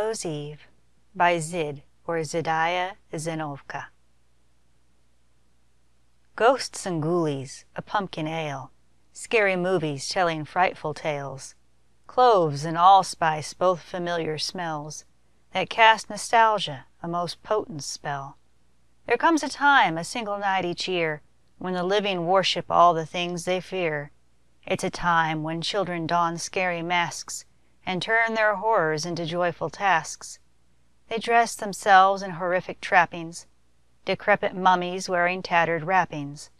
Hallows Eve by Zid or Zidiah Zinovka. Ghosts and ghoulies, a pumpkin ale, scary movies telling frightful tales, cloves and allspice, both familiar smells, that cast nostalgia, a most potent spell. There comes a time, a single night each year, when the living worship all the things they fear. It's a time when children don scary masks and turn their horrors into joyful tasks. They dress themselves in horrific trappings, decrepit mummies wearing tattered wrappings,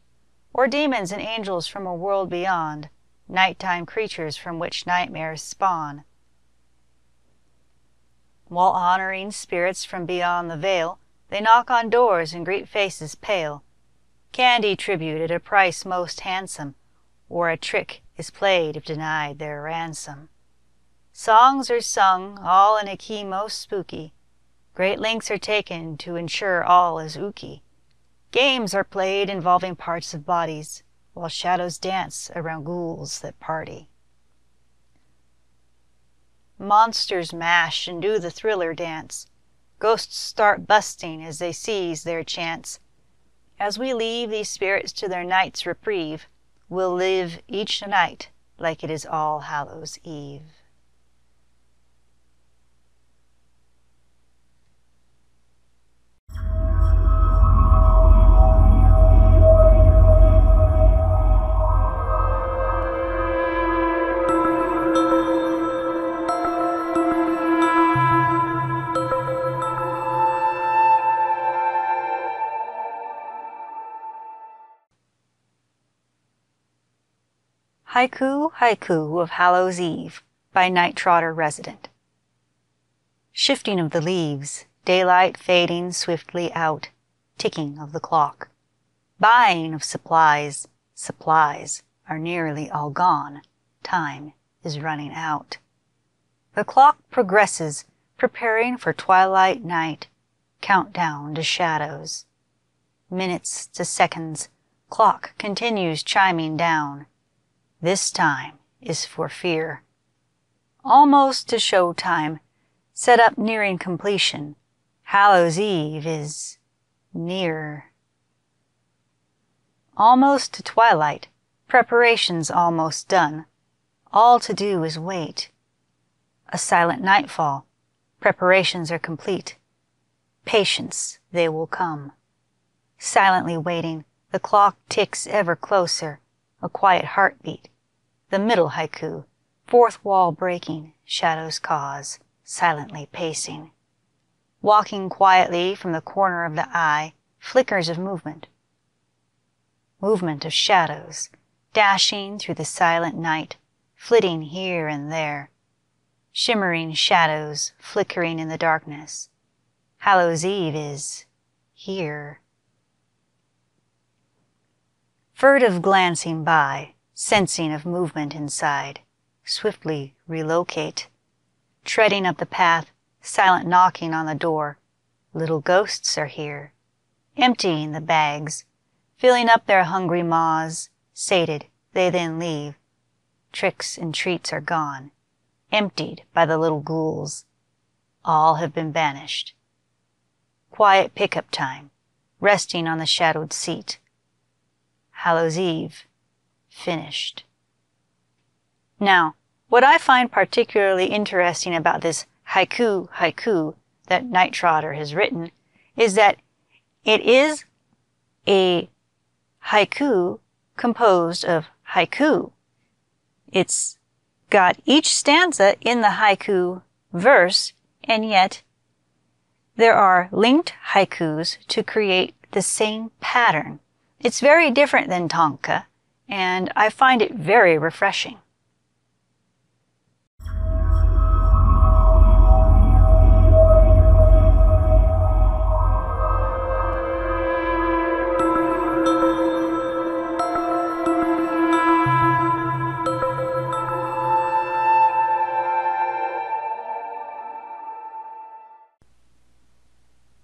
or demons and angels from a world beyond, nighttime creatures from which nightmares spawn. While honoring spirits from beyond the veil, they knock on doors and greet faces pale. Candy tribute at a price most handsome, or a trick is played if denied their ransom. Songs are sung, all in a key most spooky. Great lengths are taken to ensure all is ooky. Games are played involving parts of bodies, while shadows dance around ghouls that party. Monsters mash and do the thriller dance. Ghosts start busting as they seize their chance. As we leave these spirits to their night's reprieve, we'll live each night like it is All Hallows Eve. Haiku, Haiku of Hallows Eve by Night Trotter Resident. Shifting of the leaves, daylight fading swiftly out, ticking of the clock. Buying of supplies, supplies are nearly all gone, time is running out. The clock progresses, preparing for twilight night, countdown to shadows. Minutes to seconds, clock continues chiming down. This time is for fear. Almost to show time, set up nearing completion. Hallows Eve is near. Almost to twilight, preparations almost done. All to do is wait. A silent nightfall, preparations are complete. Patience, they will come. Silently waiting, the clock ticks ever closer. A quiet heartbeat, the middle haiku, fourth wall breaking, shadows cause, silently pacing. Walking quietly from the corner of the eye, flickers of movement. Movement of shadows, dashing through the silent night, flitting here and there. Shimmering shadows, flickering in the darkness. Hallows Eve is here. Furtive glancing by, sensing of movement inside, swiftly relocate. Treading up the path, silent knocking on the door. Little ghosts are here, emptying the bags, filling up their hungry maws. Sated, they then leave. Tricks and treats are gone, emptied by the little ghouls. All have been banished. Quiet pickup time, resting on the shadowed seat. Hallows Eve, finished. Now, what I find particularly interesting about this haiku that Night Trotter has written is that it is a haiku composed of haiku. It's got each stanza in the haiku verse, and yet there are linked haikus to create the same pattern. It's very different than tanka, and I find it very refreshing.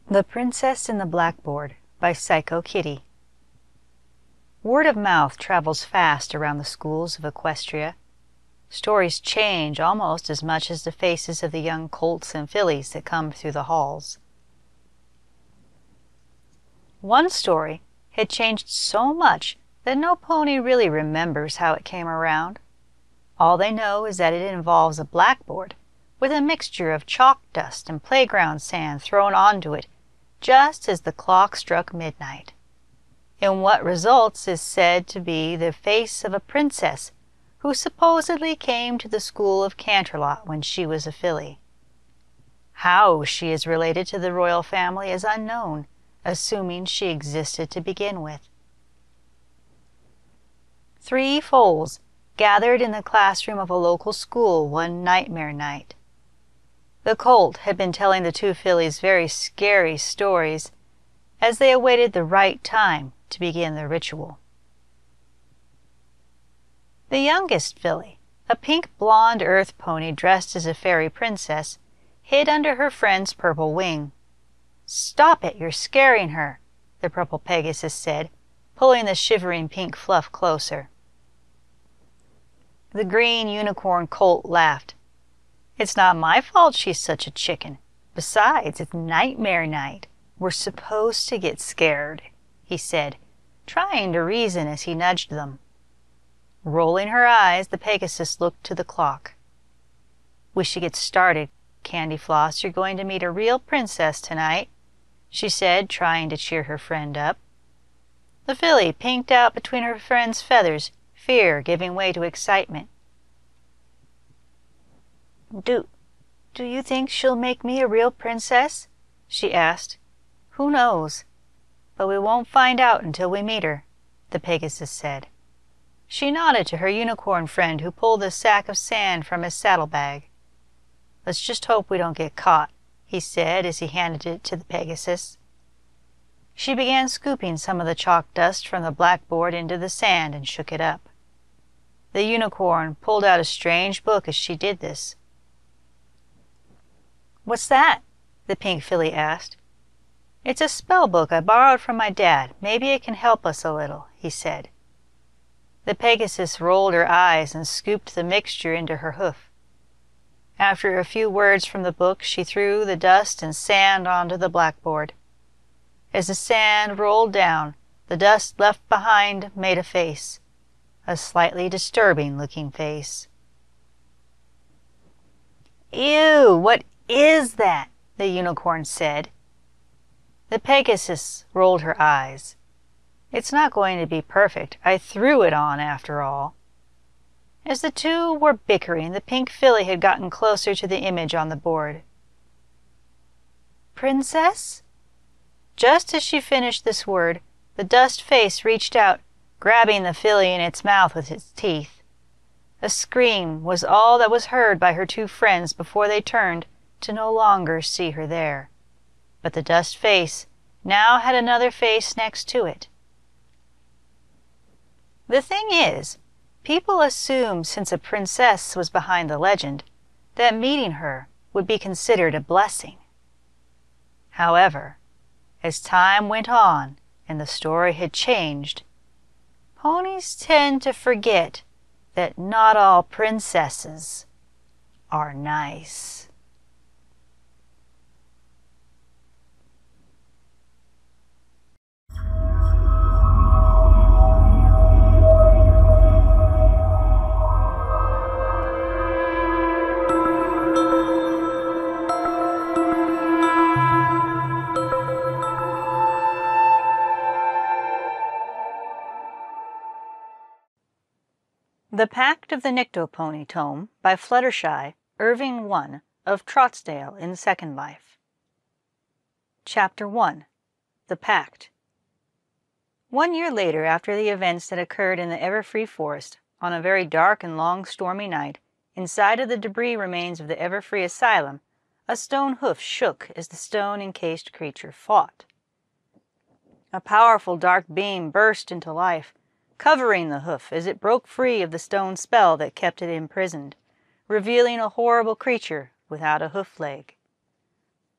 The Princess and the Blackboard by Psycho Kitty. Word of mouth travels fast around the schools of Equestria. Stories change almost as much as the faces of the young colts and fillies that come through the halls. One story had changed so much that no pony really remembers how it came around. All they know is that it involves a blackboard with a mixture of chalk dust and playground sand thrown onto it just as the clock struck midnight. And what results is said to be the face of a princess who supposedly came to the school of Canterlot when she was a filly. How she is related to the royal family is unknown, assuming she existed to begin with. 3 foals gathered in the classroom of a local school one nightmare night. The colt had been telling the 2 fillies very scary stories as they awaited the right time to begin the ritual. The youngest filly, a pink blonde earth pony dressed as a fairy princess, hid under her friend's purple wing. "Stop it, you're scaring her," the purple Pegasus said, pulling the shivering pink fluff closer. The green unicorn colt laughed. "It's not my fault she's such a chicken. Besides, it's nightmare night. We're supposed to get scared," he said, trying to reason as he nudged them. Rolling her eyes, the Pegasus looked to the clock. "We should get started, Candyfloss. You're going to meet a real princess tonight," she said, trying to cheer her friend up. The filly pinked out between her friend's feathers, fear giving way to excitement. Do you think she'll make me a real princess?" she asked. "Who knows? But we won't find out until we meet her," the Pegasus said. She nodded to her unicorn friend who pulled a sack of sand from his saddlebag. "Let's just hope we don't get caught," he said as he handed it to the Pegasus. She began scooping some of the chalk dust from the blackboard into the sand and shook it up. The unicorn pulled out a strange book as she did this. "What's that?" the pink filly asked. "It's a spell book I borrowed from my dad. Maybe it can help us a little," he said. The Pegasus rolled her eyes and scooped the mixture into her hoof. After a few words from the book, she threw the dust and sand onto the blackboard. As the sand rolled down, the dust left behind made a face, a slightly disturbing-looking face. "Ew, what is that?" the unicorn said. The Pegasus rolled her eyes. "It's not going to be perfect. I threw it on after all." As the 2 were bickering, the pink filly had gotten closer to the image on the board. "Princess?" Just as she finished this word, the dust face reached out, grabbing the filly in its mouth with its teeth. A scream was all that was heard by her 2 friends before they turned to no longer see her there. But the dust face now had another face next to it. The thing is, people assumed since a princess was behind the legend, that meeting her would be considered a blessing. However, as time went on and the story had changed, ponies tend to forget that not all princesses are nice. The Pact of the Nyctopony Tome by Fluttershy, Irving I of Trotsdale in Second Life. Chapter 1. The Pact. 1 year later, after the events that occurred in the Everfree Forest, on a very dark and long stormy night, inside of the debris remains of the Everfree Asylum, a stone hoof shook as the stone-encased creature fought. A powerful dark beam burst into life, covering the hoof as it broke free of the stone spell that kept it imprisoned, revealing a horrible creature without a hoof leg.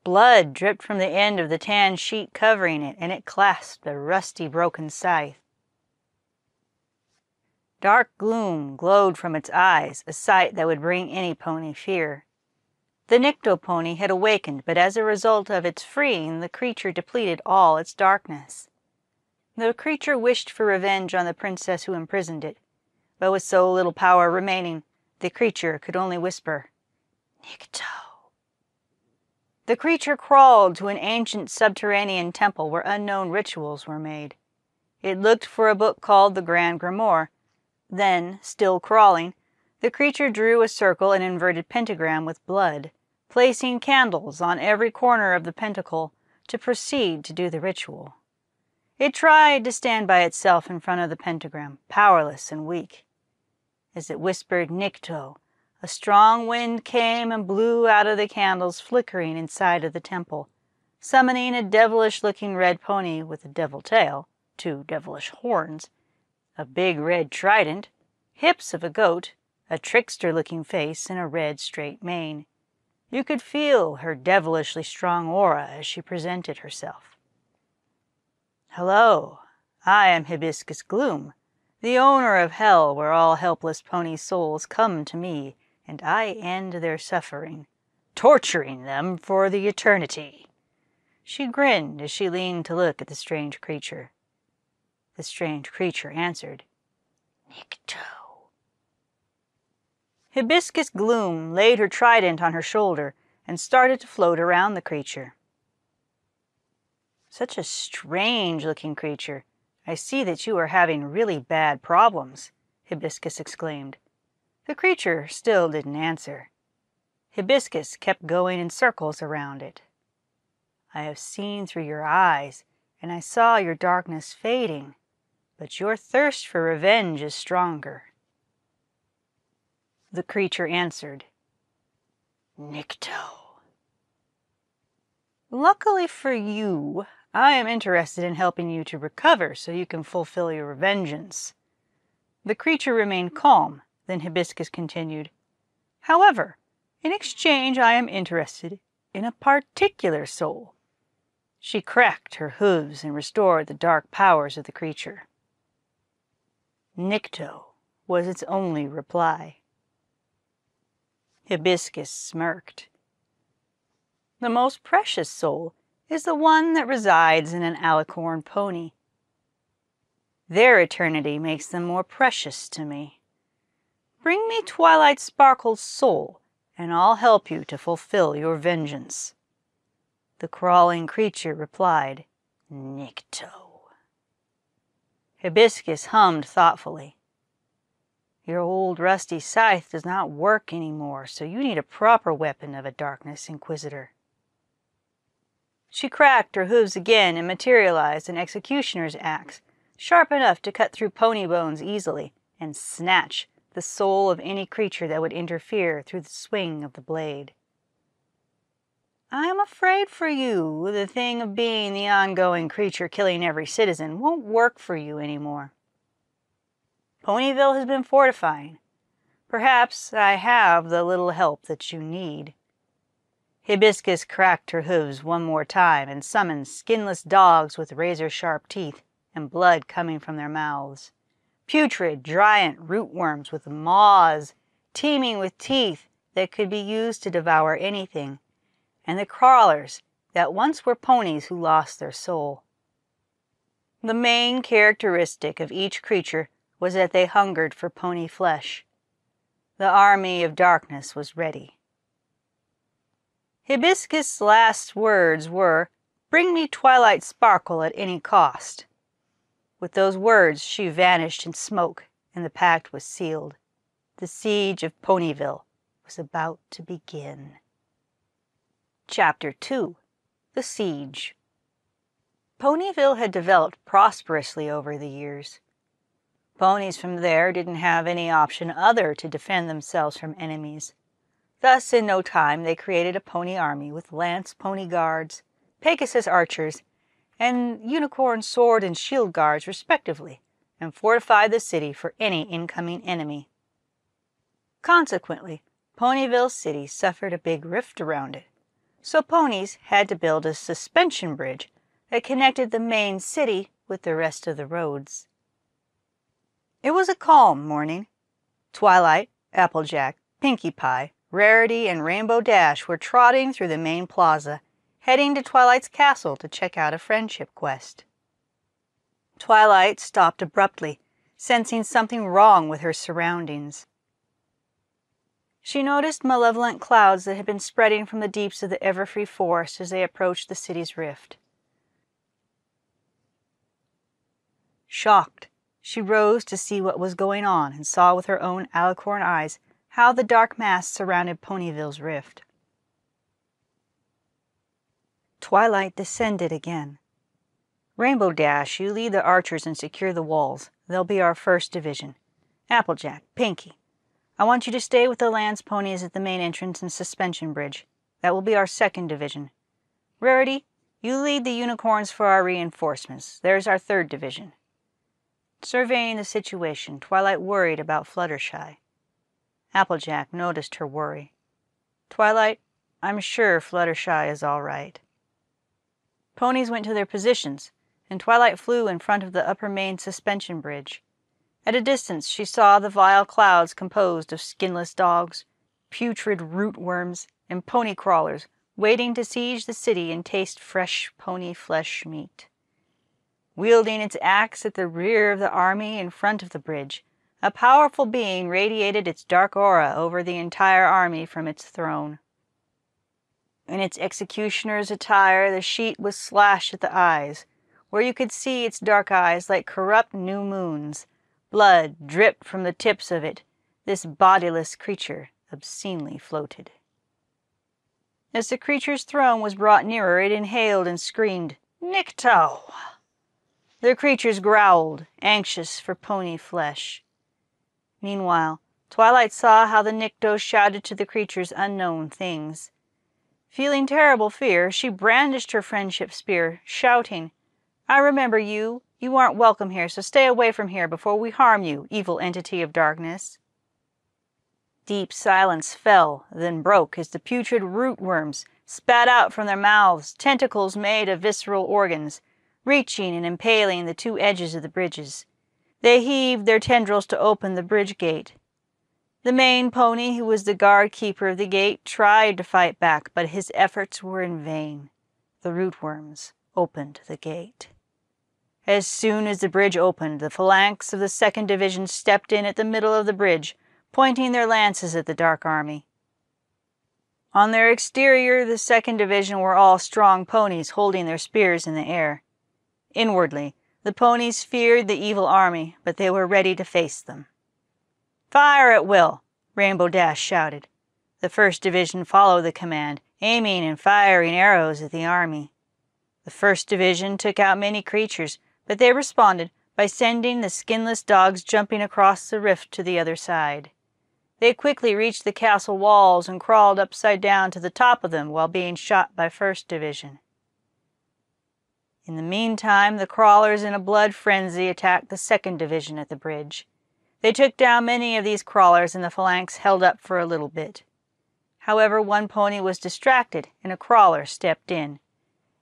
Blood dripped from the end of the tan sheet covering it, and it clasped a rusty broken scythe. Dark gloom glowed from its eyes, a sight that would bring any pony fear. The Nikto pony had awakened, but as a result of its freeing, the creature depleted all its darkness. The creature wished for revenge on the princess who imprisoned it, but with so little power remaining, the creature could only whisper, "Nikto." The creature crawled to an ancient subterranean temple where unknown rituals were made. It looked for a book called the Grand Grimoire. Then, still crawling, the creature drew a circle and inverted pentagram with blood, placing candles on every corner of the pentacle to proceed to do the ritual. It tried to stand by itself in front of the pentagram, powerless and weak. As it whispered Nikto, a strong wind came and blew out of the candles flickering inside of the temple, summoning a devilish-looking red pony with a devil tail, 2 devilish horns, a big red trident, hips of a goat, a trickster-looking face, and a red straight mane. You could feel her devilishly strong aura as she presented herself. "Hello, I am Hibiscus Gloom, the owner of Hell, where all helpless pony souls come to me, and I end their suffering, torturing them for the eternity." She grinned as she leaned to look at the strange creature. The strange creature answered, "Nikto." Hibiscus Gloom laid her trident on her shoulder and started to float around the creature. "Such a strange-looking creature. I see that you are having really bad problems," Hibiscus exclaimed. The creature still didn't answer. Hibiscus kept going in circles around it. "I have seen through your eyes, and I saw your darkness fading, but your thirst for revenge is stronger." The creature answered, "Nikto." "Luckily for you, I am interested in helping you to recover so you can fulfill your vengeance." The creature remained calm, then Hibiscus continued, "However, in exchange I am interested in a particular soul." She cracked her hooves and restored the dark powers of the creature. "Nikto," was its only reply. Hibiscus smirked. "The most precious soul is the one that resides in an alicorn pony. Their eternity makes them more precious to me. Bring me Twilight Sparkle's soul, and I'll help you to fulfill your vengeance." The crawling creature replied, "Nikto." Hibiscus hummed thoughtfully. "Your old rusty scythe does not work anymore, so you need a proper weapon of a Darkness Inquisitor." She cracked her hooves again and materialized an executioner's axe, sharp enough to cut through pony bones easily and snatch the soul of any creature that would interfere through the swing of the blade. "I am afraid for you the thing of being the ongoing creature killing every citizen won't work for you anymore. Ponyville has been fortifying. Perhaps I have the little help that you need." Hibiscus cracked her hooves one more time and summoned skinless dogs with razor-sharp teeth and blood coming from their mouths, putrid, giant rootworms with maws teeming with teeth that could be used to devour anything, and the crawlers that once were ponies who lost their soul. The main characteristic of each creature was that they hungered for pony flesh. The army of darkness was ready. Hibiscus' last words were, "Bring me Twilight Sparkle at any cost." With those words she vanished in smoke, and the pact was sealed. The siege of Ponyville was about to begin. Chapter 2. The Siege. Ponyville had developed prosperously over the years. Ponies from there didn't have any option other to defend themselves from enemies. Thus, in no time, they created a pony army with Lance Pony Guards, Pegasus Archers, and Unicorn Sword and Shield Guards, respectively, and fortified the city for any incoming enemy. Consequently, Ponyville City suffered a big rift around it, so ponies had to build a suspension bridge that connected the main city with the rest of the roads. It was a calm morning. Twilight, Applejack, Pinkie Pie, Rarity, and Rainbow Dash were trotting through the main plaza, heading to Twilight's castle to check out a friendship quest. Twilight stopped abruptly, sensing something wrong with her surroundings. She noticed malevolent clouds that had been spreading from the deeps of the Everfree Forest as they approached the city's rift. Shocked, she rose to see what was going on and saw with her own alicorn eyes how the dark mass surrounded Ponyville's rift. Twilight descended again. Rainbow Dash, you lead the archers and secure the walls. They'll be our first division. Applejack, Pinkie, I want you to stay with the Lance ponies at the main entrance and suspension bridge. That will be our second division. Rarity, you lead the unicorns for our reinforcements. There's our third division. Surveying the situation, Twilight worried about Fluttershy. Applejack noticed her worry. Twilight, I'm sure Fluttershy is all right. Ponies went to their positions, and Twilight flew in front of the upper main suspension bridge. At a distance she saw the vile clouds composed of skinless dogs, putrid rootworms, and pony crawlers waiting to siege the city and taste fresh pony flesh meat. Wielding its axe at the rear of the army in front of the bridge, a powerful being radiated its dark aura over the entire army from its throne. In its executioner's attire, the sheet was slashed at the eyes, where you could see its dark eyes like corrupt new moons. Blood dripped from the tips of it. This bodiless creature obscenely floated. As the creature's throne was brought nearer, it inhaled and screamed, "Nikto!" The creatures growled, anxious for pony flesh. Meanwhile, Twilight saw how the Nikto shouted to the creatures unknown things. Feeling terrible fear, she brandished her friendship spear, shouting, "I remember you. You aren't welcome here, so stay away from here before we harm you, evil entity of darkness." Deep silence fell, then broke as the putrid rootworms spat out from their mouths tentacles made of visceral organs, reaching and impaling the two edges of the bridges. They heaved their tendrils to open the bridge gate. The main pony, who was the guard keeper of the gate, tried to fight back, but his efforts were in vain. The rootworms opened the gate. As soon as the bridge opened, the phalanx of the 2nd Division stepped in at the middle of the bridge, pointing their lances at the Dark Army. On their exterior, the 2nd Division were all strong ponies holding their spears in the air. Inwardly, the ponies feared the evil army, but they were ready to face them. "Fire at will!" Rainbow Dash shouted. The 1st Division followed the command, aiming and firing arrows at the army. The 1st Division took out many creatures, but they responded by sending the skinless dogs jumping across the rift to the other side. They quickly reached the castle walls and crawled upside down to the top of them while being shot by 1st Division. In the meantime, the crawlers in a blood frenzy attacked the 2nd Division at the bridge. They took down many of these crawlers and the phalanx held up for a little bit. However, one pony was distracted and a crawler stepped in.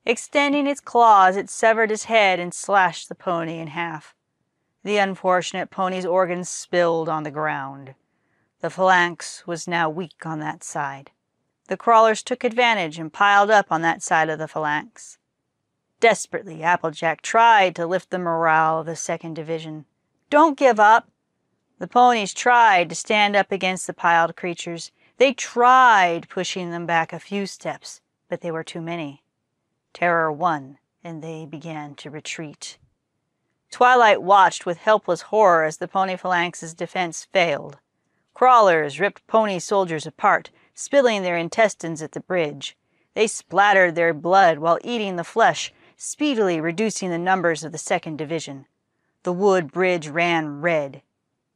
Extending its claws, it severed his head and slashed the pony in half. The unfortunate pony's organs spilled on the ground. The phalanx was now weak on that side. The crawlers took advantage and piled up on that side of the phalanx. Desperately, Applejack tried to lift the morale of the 2nd Division. "Don't give up!" The ponies tried to stand up against the piled creatures. They tried pushing them back a few steps, but they were too many. Terror won, and they began to retreat. Twilight watched with helpless horror as the pony phalanx's defense failed. Crawlers ripped pony soldiers apart, spilling their intestines at the bridge. They splattered their blood while eating the flesh, speedily reducing the numbers of the 2nd Division. The wood bridge ran red.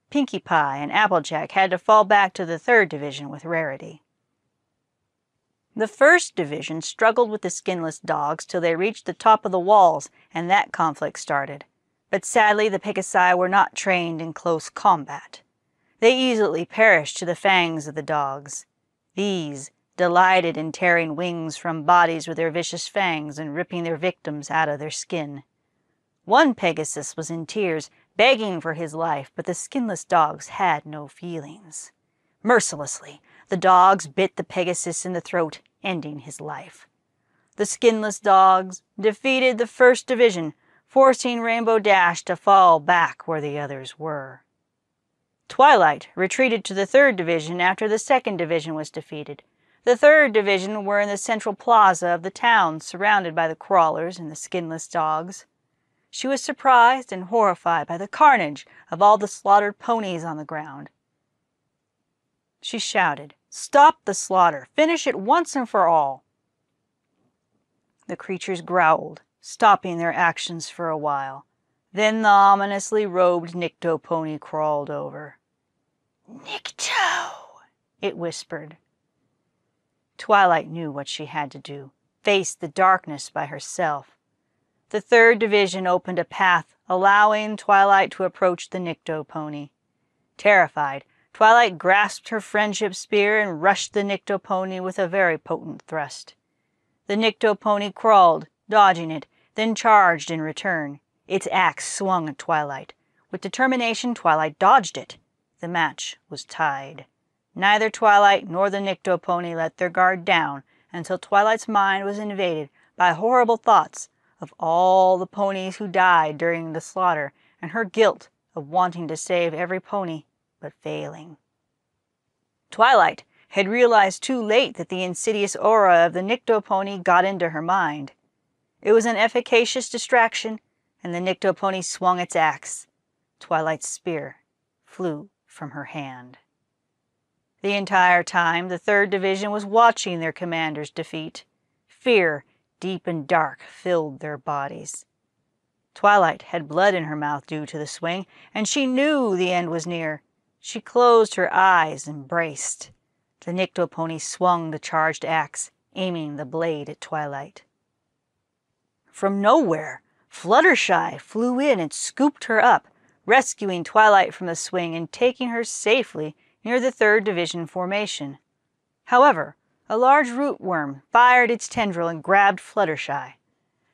Pinkie Pie and Applejack had to fall back to the 3rd Division with Rarity. The 1st Division struggled with the skinless dogs till they reached the top of the walls, and that conflict started. But sadly, the Pegasi were not trained in close combat. They easily perished to the fangs of the dogs. These delighted in tearing wings from bodies with their vicious fangs and ripping their victims out of their skin. One Pegasus was in tears, begging for his life, but the skinless dogs had no feelings. Mercilessly, the dogs bit the Pegasus in the throat, ending his life. The skinless dogs defeated the 1st Division, forcing Rainbow Dash to fall back where the others were. Twilight retreated to the 3rd Division after the 2nd Division was defeated. The 3rd Division were in the central plaza of the town, surrounded by the crawlers and the skinless dogs. She was surprised and horrified by the carnage of all the slaughtered ponies on the ground. She shouted, "Stop the slaughter! Finish it once and for all!" The creatures growled, stopping their actions for a while. Then the ominously robed Nyctopony crawled over. "Nycto," it whispered. Twilight knew what she had to do, face the darkness by herself. The 3rd Division opened a path, allowing Twilight to approach the Nyctopony. Terrified, Twilight grasped her friendship spear and rushed the Nyctopony with a very potent thrust. The Nyctopony crawled, dodging it, then charged in return. Its axe swung at Twilight. With determination, Twilight dodged it. The match was tied. Neither Twilight nor the Nyctopony let their guard down until Twilight's mind was invaded by horrible thoughts of all the ponies who died during the slaughter and her guilt of wanting to save every pony but failing. Twilight had realized too late that the insidious aura of the Nyctopony got into her mind. It was an efficacious distraction, and the Nyctopony swung its axe. Twilight's spear flew from her hand. The entire time, the 3rd Division was watching their commander's defeat. Fear, deep and dark, filled their bodies. Twilight had blood in her mouth due to the swing, and she knew the end was near. She closed her eyes and braced. The Nyctopony swung the charged axe, aiming the blade at Twilight. From nowhere, Fluttershy flew in and scooped her up, rescuing Twilight from the swing and taking her safely near the 3rd Division formation. However, a large rootworm fired its tendril and grabbed Fluttershy.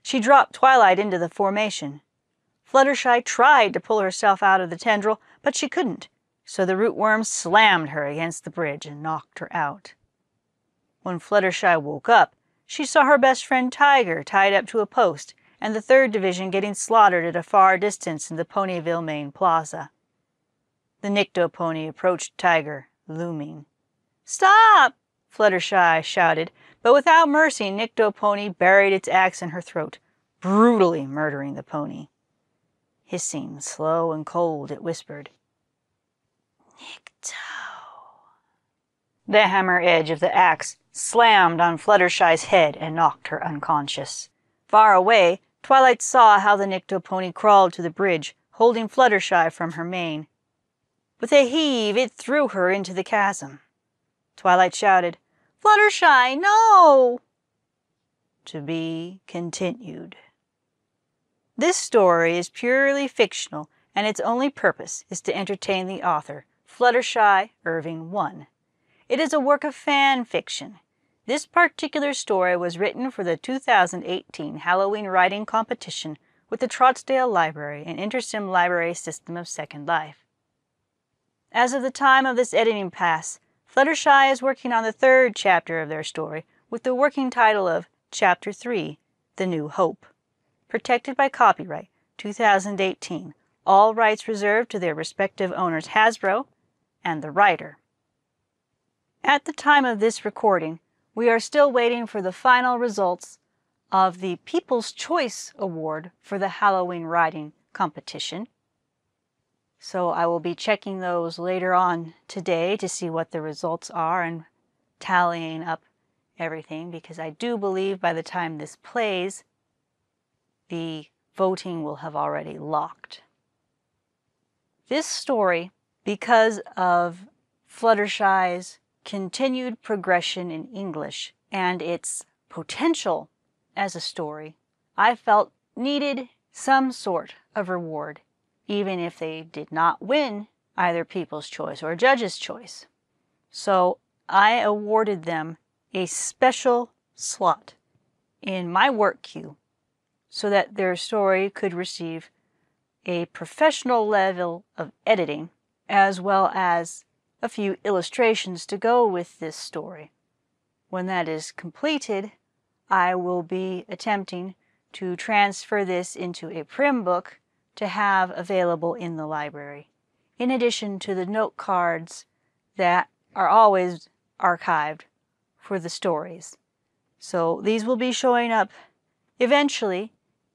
She dropped Twilight into the formation. Fluttershy tried to pull herself out of the tendril, but she couldn't, so the rootworm slammed her against the bridge and knocked her out. When Fluttershy woke up, she saw her best friend Tiger tied up to a post and the 3rd Division getting slaughtered at a far distance in the Ponyville main plaza. The Nyctopony approached Tiger, looming. "Stop!" Fluttershy shouted, but without mercy Nyctopony buried its axe in her throat, brutally murdering the pony. Hissing, slow and cold, it whispered, "Nycto." The hammer edge of the axe slammed on Fluttershy's head and knocked her unconscious. Far away, Twilight saw how the Nyctopony crawled to the bridge, holding Fluttershy from her mane. With a heave, it threw her into the chasm. Twilight shouted, "Fluttershy, no!" To be continued. This story is purely fictional, and its only purpose is to entertain the author, Fluttershy Irving I. It is a work of fan fiction. This particular story was written for the 2018 Halloween Writing Competition with the Trottsdale Library and InterSim Library System of Second Life. As of the time of this editing pass, Fluttershy is working on the 3rd chapter of their story with the working title of Chapter 3, The New Hope. Protected by copyright 2018, all rights reserved to their respective owners Hasbro and the writer. At the time of this recording, we are still waiting for the final results of the People's Choice Award for the Halloween Writing Competition. So I will be checking those later on today to see what the results are and tallying up everything, because I do believe by the time this plays, the voting will have already locked. This story, because of Fluttershy's continued progression in English and its potential as a story, I felt needed some sort of reward, even if they did not win either People's Choice or Judge's Choice. So I awarded them a special slot in my work queue so that their story could receive a professional level of editing, as well as a few illustrations to go with this story. When that is completed, I will be attempting to transfer this into a Prim book to have available in the library, in addition to the note cards that are always archived for the stories. So these will be showing up eventually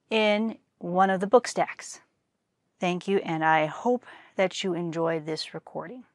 in one of the book stacks. Thank you, and I hope that you enjoyed this recording.